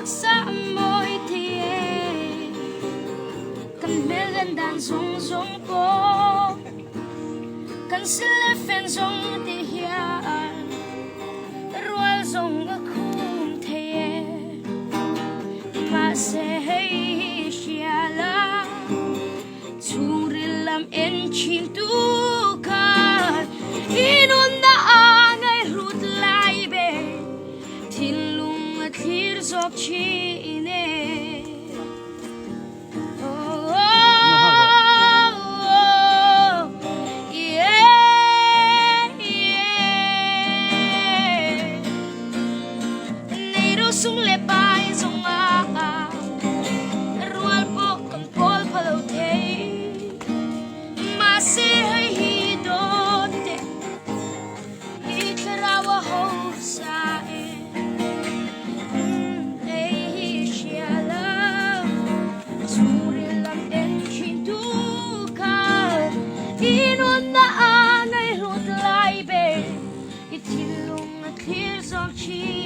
sa amoy tiye kan megan dan zong zong po kan sila fen zong tihian rual zong akum tiye ma se hei shiala turilam en chintu kan inun na angay rut laibe tilung at hirzok chine oh, oh, oh, yeah, yeah. Nero sung lepay sung aka rual po kan pol palote masihay hidote ikarawa ho sa inon na angay rut laibe itilong at here's of cheese.